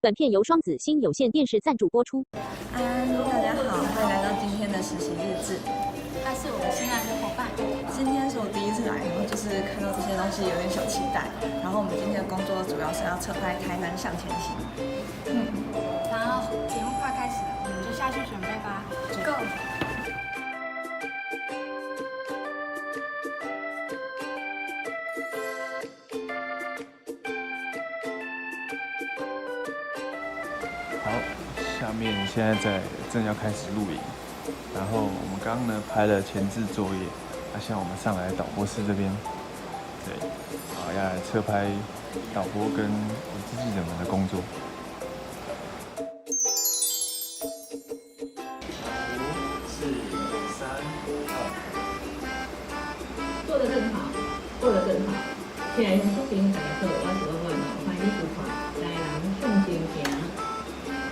本片由双子星有线电视赞助播出。安，大家好，欢迎来到今天的实习日志。他是我的新来的伙伴。今天是我第一次来，然后就是看到这些东西有点小期待。然后我们今天的工作主要是要侧拍台南向前行。然后节目快开始了，我们就下去准备吧。Go！好，下面现在正要开始录影，然后我们刚刚呢拍了前置作业，现在我们上来导播室这边，对，好要来侧拍导播跟文字记者们的工作。做得更好，做得更好。现在从平台做，我是我嘛，欢喜抒发，台人向前行。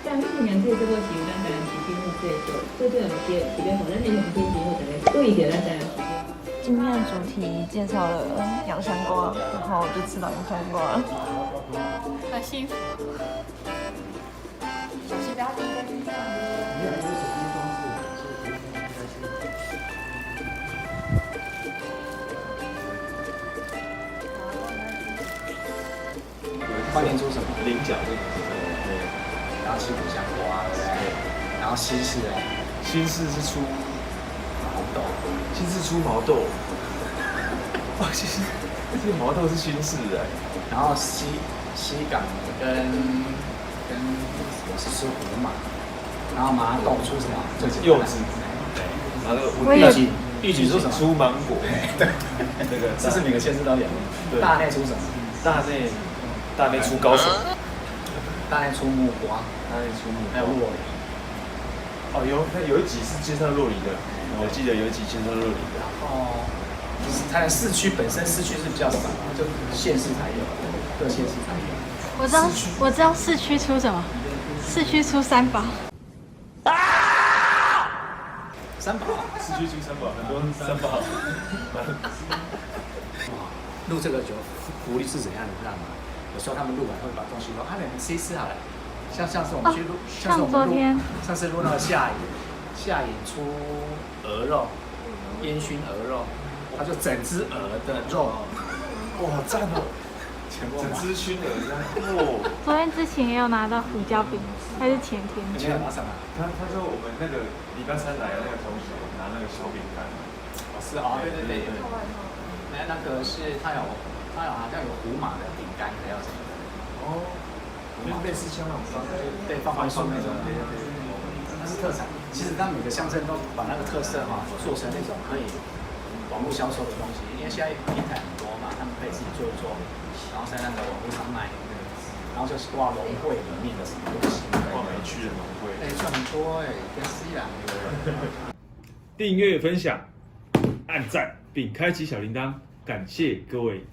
但你平常做这个是咱台南市政府制作，最重要是要让咱的乡亲朋友大家对着咱台南市。今天的主题介绍了洋山瓜，然后我就吃到洋山瓜。很幸福。小心不要滴在地上。花莲出什么？菱角这个，对，然后吃五香瓜，对，然后西式啊，新式是出毛豆，新式出毛豆，哇，其实这个毛豆是新式的，然后西港跟我是吃胡麻，然后麻豆出什么？柚子，对，然后那个玉举出什么？出芒果，对，那个这是每个县市都有。对大内出什么？大内出高手，大内出木瓜，大内出木还有洛梨。哦，有一集是介绍洛梨的，我记得有一集介绍洛梨的。哦，就是台南市区本身市区是比较少，就县市才有，各县市才有。我知道市区出什么，市区出三宝。三宝，市区出三宝，很多三宝。录这个酒福利是怎样，你知道吗？有时候他们录完会把东西说，你们吃一吃好了。像是我们去录，像是我们录，上次录那个下瘾出鹅肉，烟熏鹅肉，它就整只鹅的肉，哇，赞哦！整只熏鹅这样，哦。昨天之前也有拿到胡椒饼，还是前天？你去拿什么？他说我们那个礼拜三来的那个同学拿那个小饼干，是啊，对。那个是它有好像有胡麻的饼干，还有什么的。哦，类似像那种对，放松那种。它是特产。其实它每个乡镇都把那个特色做成那种可以网络销售的东西，因为现在平台很多嘛，他们可以自己做一做，然后在那个网络上卖。然后就是挂农会里面的什么东西。挂梅区的农会。赚很多跟西兰。订阅、分享、按赞并开启小铃铛，感谢各位。